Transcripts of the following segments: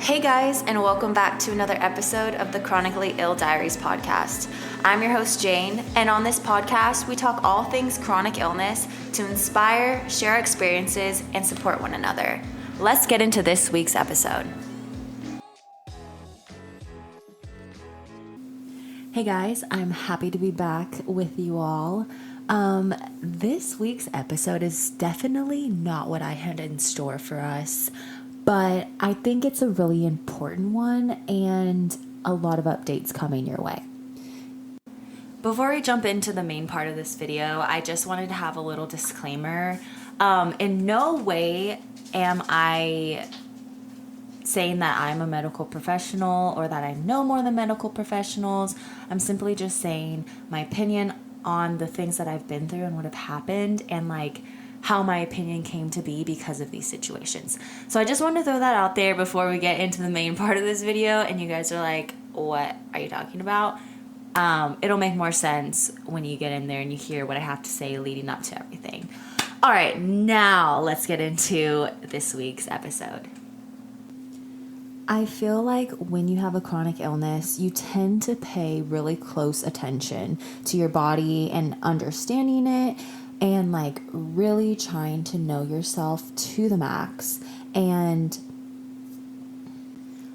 Hey guys, and welcome back to another episode of the Chronically Ill Diaries podcast. I'm your host, Jane, and on this podcast, we talk all things chronic illness to inspire, share experiences, and support one another. Let's get into this week's episode. Hey guys, I'm happy to be back with you all. This week's episode is definitely not what I had in store for us, but I think it's a really important one and a lot of updates coming your way. Before we jump into the main part of this video, I just wanted to have a little disclaimer. In no way am I saying that I'm a medical professional or that I know more than medical professionals. I'm simply just saying my opinion on the things that I've been through and what have happened and how my opinion came to be because of these situations. So I just wanted to throw that out there before we get into the main part of this video and you guys are like, what are you talking about? It'll make more sense when you get in there and you hear what I have to say leading up to everything. All right, now let's get into this week's episode. I feel like when you have a chronic illness, you tend to pay really close attention to your body and understanding it and really trying to know yourself to the max. And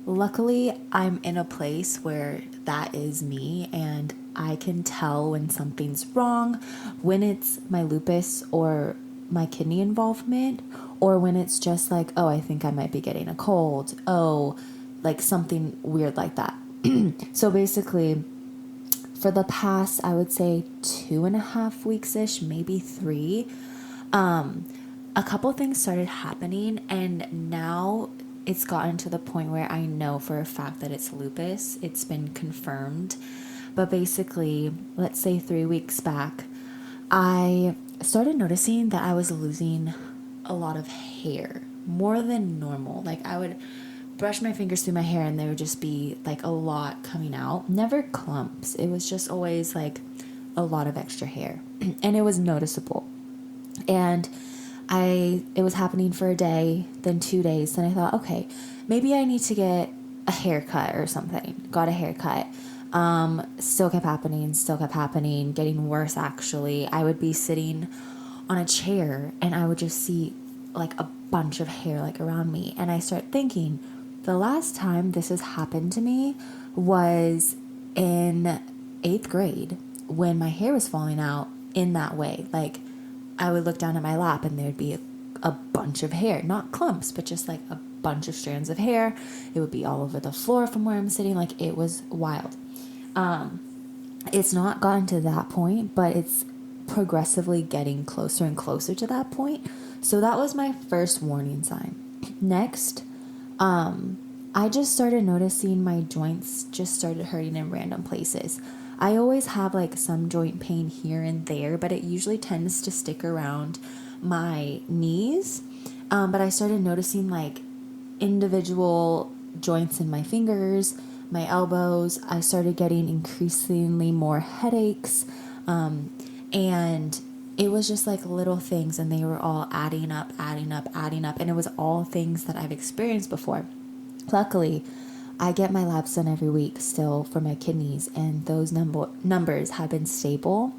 luckily, I'm in a place where that is me and I can tell when something's wrong, when it's my lupus or my kidney involvement, or when it's just oh, I think I might be getting a cold. Oh, something weird like that. So basically, for the past, I would say 2.5 weeks-ish, maybe 3, a couple things started happening, and now it's gotten to the point where I know for a fact that it's lupus. It's been confirmed. But basically, let's say 3 weeks back, I started noticing that I was losing a lot of hair, more than normal. I would brush my fingers through my hair and there would just be a lot coming out. Never clumps. It was just always a lot of extra hair. And it was noticeable. And it was happening for a day, then 2 days. Then I thought, okay, maybe I need to get a haircut or something. Got a haircut. Still kept happening, getting worse actually. I would be sitting on a chair and I would just see a bunch of hair around me. And I start thinking, the last time this has happened to me was in 8th grade when my hair was falling out in that way. I would look down at my lap and there'd be a bunch of hair, not clumps, but just a bunch of strands of hair. It would be all over the floor from where I'm sitting. It was wild. It's not gotten to that point, but it's progressively getting closer and closer to that point. So that was my first warning sign. Next, I just started noticing my joints just started hurting in random places. I always have some joint pain here and there, but it usually tends to stick around my knees. But I started noticing individual joints in my fingers, my elbows. I started getting increasingly more headaches. And it was just little things, and they were all adding up. And it was all things that I've experienced before. Luckily, I get my labs done every week still for my kidneys, and those numbers have been stable.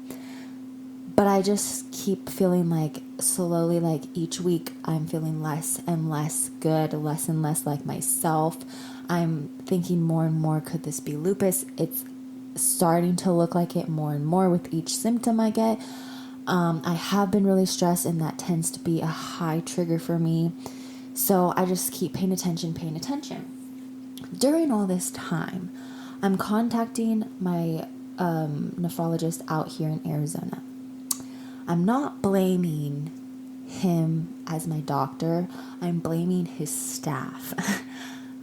But I just keep feeling slowly, each week I'm feeling less and less good, less and less like myself. I'm thinking more and more, could this be lupus? It's starting to look like it more and more with each symptom I get. I have been really stressed, and that tends to be a high trigger for me. So I just keep paying attention. During all this time, I'm contacting my nephrologist out here in Arizona. I'm not blaming him as my doctor. I'm blaming his staff.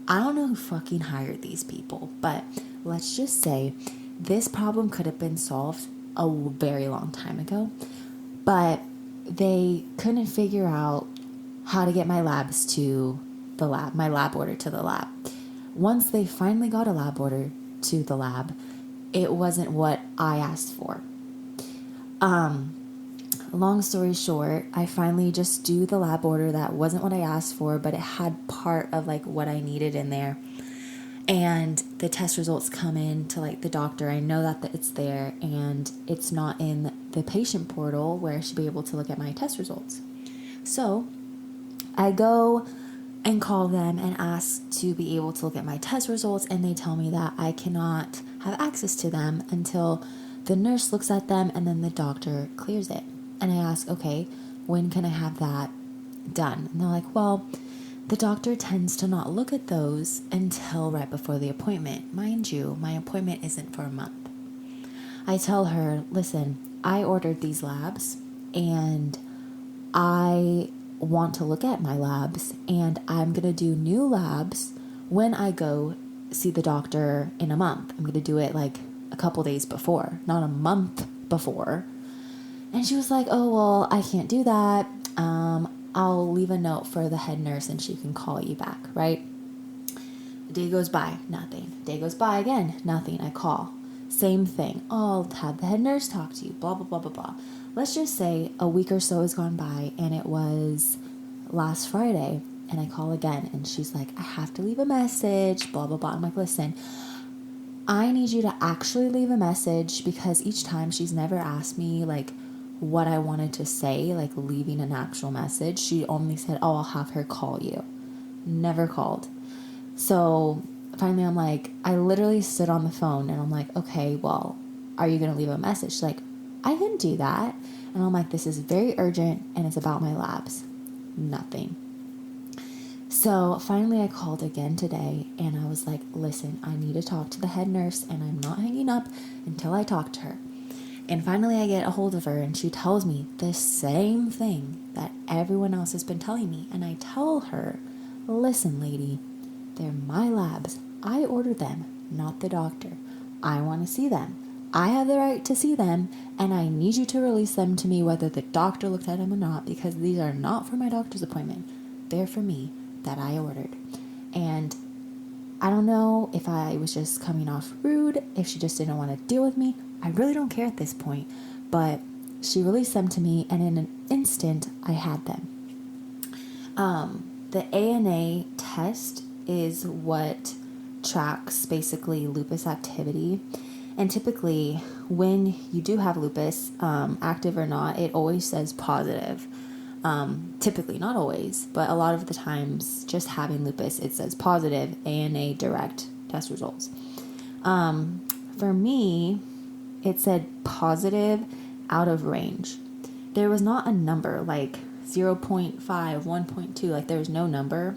I don't know who fucking hired these people, but let's just say this problem could have been solved a very long time ago, but they couldn't figure out how to get my labs to the lab, my lab order to the lab. Once they finally got a lab order to the lab, it wasn't what I asked for. long story short, I finally just do the lab order that wasn't what I asked for, but it had part of like what I needed in there. And the test results come in to like the doctor. I know that it's there, and it's not in the patient portal where I should be able to look at my test results. So I go and call them and ask to be able to look at my test results, and they tell me that I cannot have access to them until the nurse looks at them and then the doctor clears it. And I ask, okay, when can I have that done? And they're like, well, the doctor tends to not look at those until right before the appointment. Mind you, my appointment isn't for a month. I tell her, listen, I ordered these labs and I want to look at my labs, and I'm going to do new labs when I go see the doctor in a month. I'm going to do it like a couple days before, not a month before. And she was like, oh, well, I can't do that. I'll leave a note for the head nurse and she can call you back, right? The day goes by, nothing. The day goes by again, nothing. I call. Same thing. Oh, I'll have the head nurse talk to you, blah, blah, blah, blah, blah. Let's just say a week or so has gone by, and it was last Friday, and I call again, and she's like, I have to leave a message, blah, blah, blah. I'm like, listen, I need you to actually leave a message, because each time she's never asked me, like, what I wanted to say, like leaving an actual message. She only said, oh, I'll have her call you. Never called. So finally I'm like, I literally stood on the phone and I'm like, okay, well, are you going to leave a message? She's like, I can do that. And I'm like, this is very urgent and it's about my labs. Nothing. So finally I called again today and I was like, listen, I need to talk to the head nurse and I'm not hanging up until I talk to her. And finally I get a hold of her and she tells me the same thing that everyone else has been telling me. And I tell her, listen, lady, they're my labs. I ordered them, not the doctor. I want to see them. I have the right to see them, and I need you to release them to me whether the doctor looked at them or not, because these are not for my doctor's appointment. They're for me, that I ordered. And I don't know if I was just coming off rude, if she just didn't want to deal with me. I really don't care at this point, but she released them to me, and in an instant, I had them. The ANA test is what tracks basically lupus activity. And typically, when you do have lupus, active or not, it always says positive. Typically, not always, but a lot of the times, just having lupus, it says positive ANA direct test results. For me, it said positive out of range. There was not a number like 0.5, 1.2, like there was no number.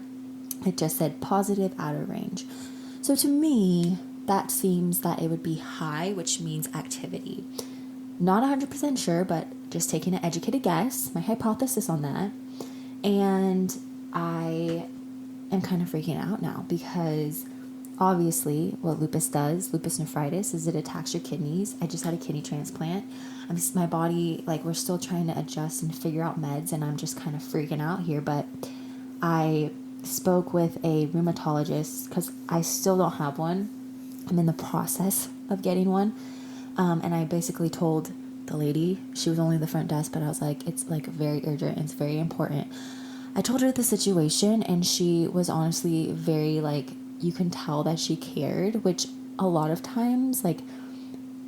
It just said positive out of range. So to me, that seems that it would be high, which means activity. Not 100% sure, but just taking an educated guess, my hypothesis on that. And I am kind of freaking out now because obviously what lupus does, lupus nephritis, is it attacks your kidneys. I just had a kidney transplant. My body, like we're still trying to adjust and figure out meds, and I'm just kind of freaking out here. But I spoke with a rheumatologist because I still don't have one. I'm in the process of getting one. And I basically told the lady, she was only the front desk, but I was like, it's like very urgent. It's very important. I told her the situation, and she was honestly very like, you can tell that she cared, which a lot of times, like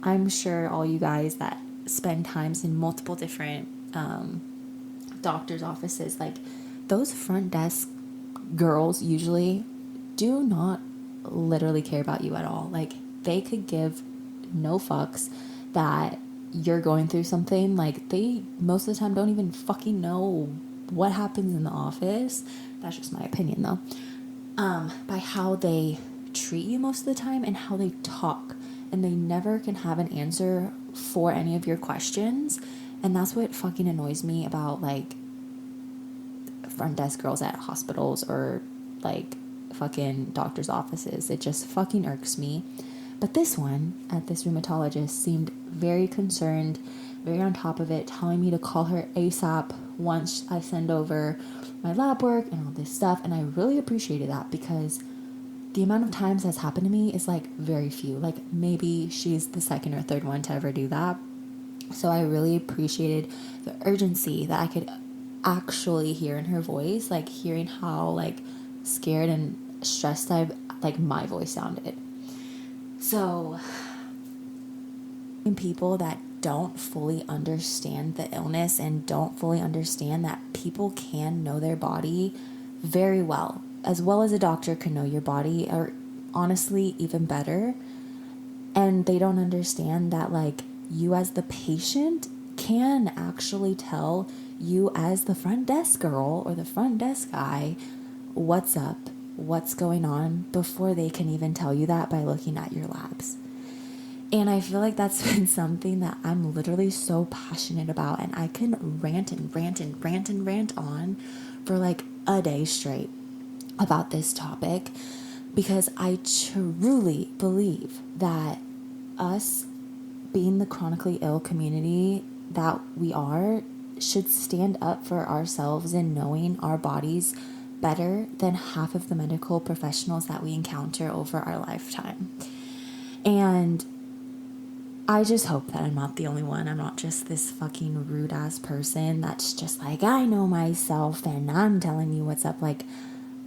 I'm sure all you guys that spend times in multiple different doctor's offices, like those front desk girls usually do not literally care about you at all. Like they could give no fucks that you're going through something. Like they most of the time don't even fucking know what happens in the office. That's just my opinion though. By how they treat you most of the time and how they talk, and they never can have an answer for any of your questions. And that's what fucking annoys me about like front desk girls at hospitals or like fucking doctor's offices. It just fucking irks me. But this one at this rheumatologist seemed very concerned, very on top of it, telling me to call her ASAP once I send over my lab work and all this stuff. And I really appreciated that because the amount of times that's happened to me is like very few. Like maybe she's the second or third one to ever do that. So I really appreciated the urgency that I could actually hear in her voice, like hearing how like scared and stressed my voice sounded. So people that don't fully understand the illness and don't fully understand that people can know their body very well as a doctor can know your body, or honestly even better. And they don't understand that like you as the patient can actually tell you as the front desk girl or the front desk guy what's up, what's going on, before they can even tell you that by looking at your labs. And I feel like that's been something that I'm literally so passionate about, and I can rant and rant and rant and rant on for like a day straight about this topic, because I truly believe that us being the chronically ill community that we are should stand up for ourselves in knowing our bodies better than half of the medical professionals that we encounter over our lifetime. And I just hope that I'm not the only one. I'm not just this fucking rude ass person that's just like, I know myself and I'm telling you what's up. Like,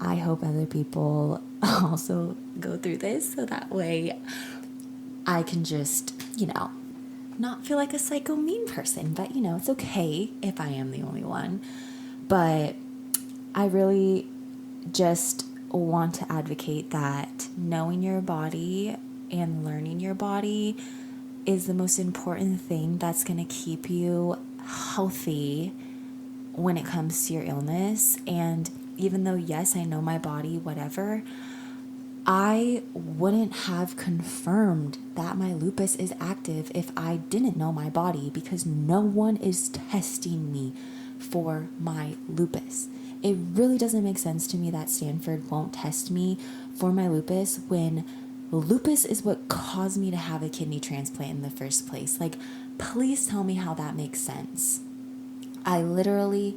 I hope other people also go through this so that way I can just, not feel like a psycho mean person. But, it's okay if I am the only one. But I really just want to advocate that knowing your body and learning your body is the most important thing that's going to keep you healthy when it comes to your illness. And even though, yes, I know my body, whatever, I wouldn't have confirmed that my lupus is active if I didn't know my body, because no one is testing me for my lupus. It really doesn't make sense to me that Stanford won't test me for my lupus when lupus is what caused me to have a kidney transplant in the first place. Like, please tell me how that makes sense. I literally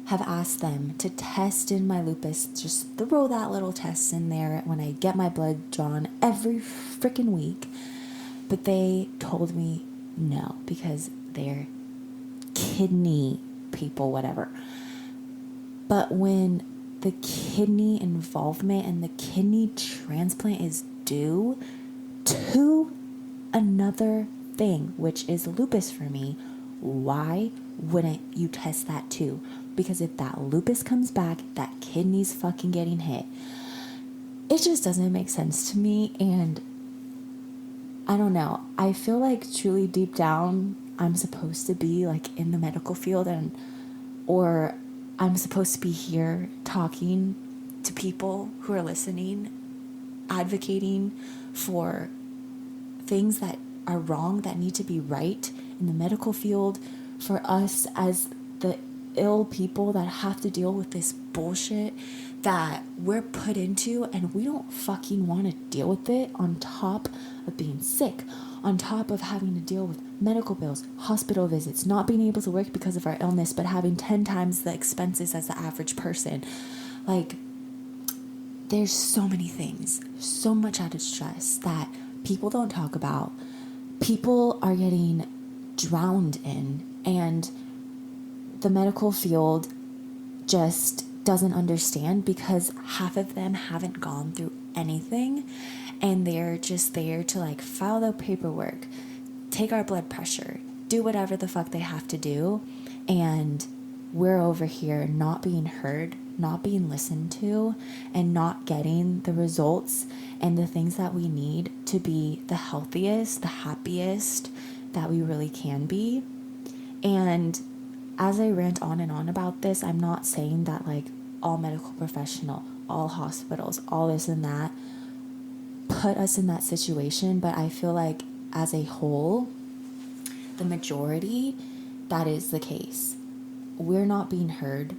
have asked them to test in my lupus, just throw that little test in there when I get my blood drawn every freaking week. But they told me no, because they're kidney people, whatever. But when the kidney involvement and the kidney transplant is due to another thing, which is lupus for me, why wouldn't you test that too? Because if that lupus comes back, that kidney's fucking getting hit. It just doesn't make sense to me. And I don't know. I feel like truly deep down, I'm supposed to be like in the medical field, or I'm supposed to be here talking to people who are listening, advocating for things that are wrong, that need to be right in the medical field, for us as the ill people that have to deal with this bullshit that we're put into, and we don't fucking want to deal with it, on top of being sick, on top of having to deal with medical bills, hospital visits, not being able to work because of our illness, but having 10 times the expenses as the average person. Like, there's so many things, so much added stress that people don't talk about. People are getting drowned in, and the medical field just doesn't understand, because half of them haven't gone through anything, and they're just there to like file their paperwork, take our blood pressure, do whatever the fuck they have to do. And we're over here not being heard, not being listened to, and not getting the results and the things that we need to be the healthiest, the happiest that we really can be. And as I rant on and on about this, I'm not saying that like all medical professional, all hospitals, all this and that put us in that situation, but I feel like as a whole, the majority, that is the case. We're not being heard.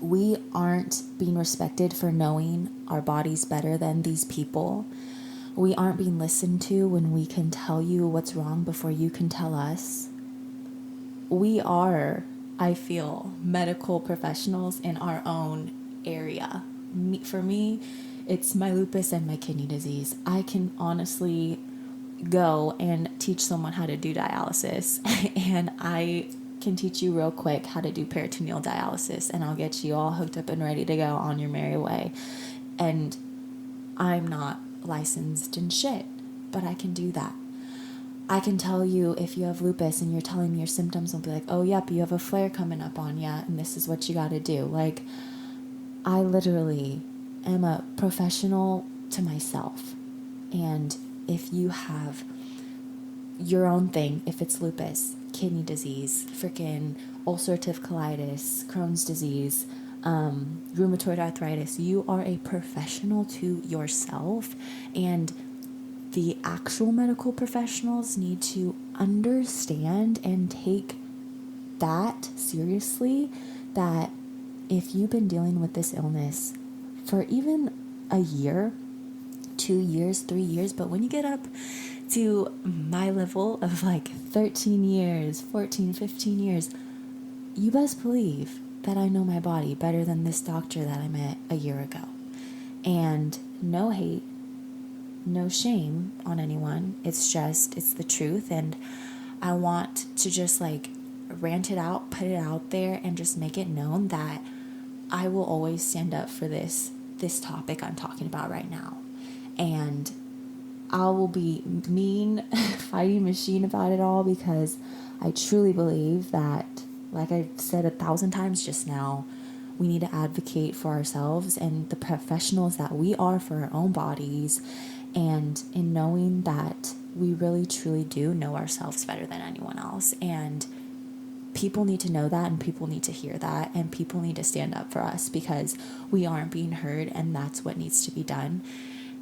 We aren't being respected for knowing our bodies better than these people. We aren't being listened to when we can tell you what's wrong before you can tell us. We are, I feel, medical professionals in our own area. For me, it's my lupus and my kidney disease. I can honestly go and teach someone how to do dialysis. And I can teach you real quick how to do peritoneal dialysis, and I'll get you all hooked up and ready to go on your merry way. And I'm not licensed in shit, but I can do that. I can tell you if you have lupus and you're telling me your symptoms, I'll be like, oh, yep, you have a flare coming up on ya, and this is what you got to do. Like, I literally am a professional to myself. And if you have your own thing, if it's lupus, kidney disease, freaking ulcerative colitis, Crohn's disease, rheumatoid arthritis, you are a professional to yourself. And the actual medical professionals need to understand and take that seriously, that if you've been dealing with this illness for even a year, 2 years, 3 years, but when you get up to my level of like 13 years, 14, 15 years, you best believe that I know my body better than this doctor that I met a year ago. And no hate, no shame on anyone. It's the truth. And I want to just like rant it out, put it out there, and just make it known that I will always stand up for this topic I'm talking about right now. And I will be mean fighting machine about it all, because I truly believe that, like I said 1,000 times just now, we need to advocate for ourselves and the professionals that we are for our own bodies, and in knowing that we really truly do know ourselves better than anyone else. And people need to know that, and people need to hear that, and people need to stand up for us, because we aren't being heard, and that's what needs to be done.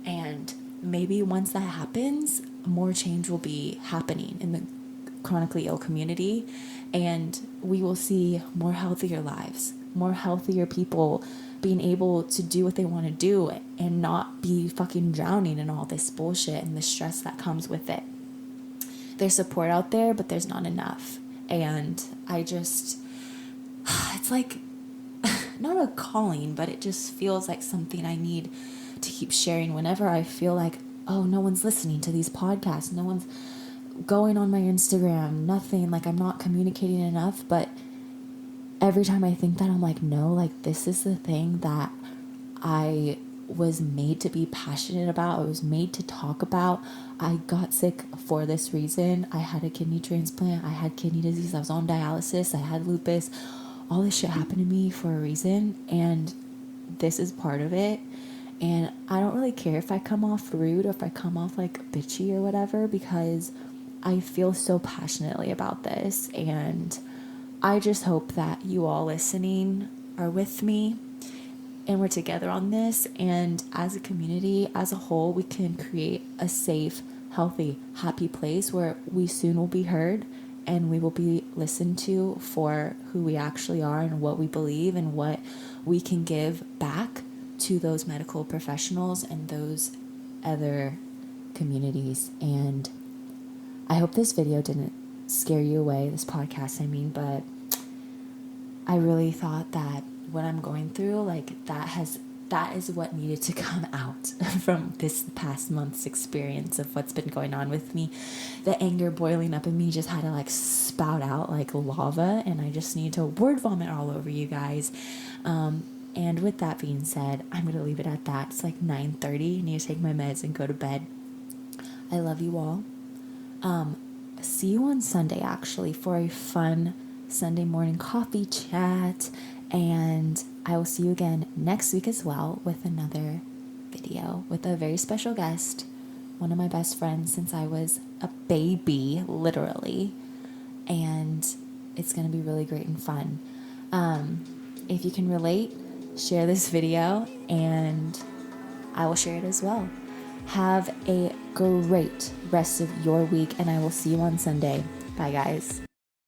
And maybe once that happens, more change will be happening in the chronically ill community, and we will see more healthier lives, more healthier people being able to do what they want to do and not be fucking drowning in all this bullshit and the stress that comes with it. There's support out there, but there's not enough. And I just, it's like, not a calling, but it just feels like something I need to keep sharing whenever I feel like, oh, no one's listening to these podcasts, no one's going on my Instagram, nothing, like I'm not communicating enough. But every time I think that, I'm like, no, like this is the thing that I was made to be passionate about. I was made to talk about. I got sick for this reason. I had a kidney transplant. I had kidney disease. I was on dialysis. I had lupus. All this shit happened to me for a reason, and this is part of it. And I don't really care if I come off rude or if I come off like bitchy or whatever, because I feel so passionately about this. And I just hope that you all listening are with me and we're together on this. And as a community, as a whole, we can create a safe, healthy, happy place where we soon will be heard and we will be listened to for who we actually are and what we believe and what we can give back to those medical professionals and those other communities. And I hope this video didn't scare you away, this podcast, I mean, but I really thought that what I'm going through, like that is what needed to come out from this past month's experience of what's been going on with me. The anger boiling up in me just had to like spout out like lava, and I just need to word vomit all over you guys. And with that being said, I'm going to leave it at that. It's like 9:30. I need to take my meds and go to bed. I love you all. See you on Sunday, actually, for a fun Sunday morning coffee chat. And I will see you again next week as well with another video with a very special guest, one of my best friends since I was a baby, literally. And it's going to be really great and fun. If you can relate, share this video and I will share it as well. Have a great rest of your week, and I will see you on Sunday. Bye, guys.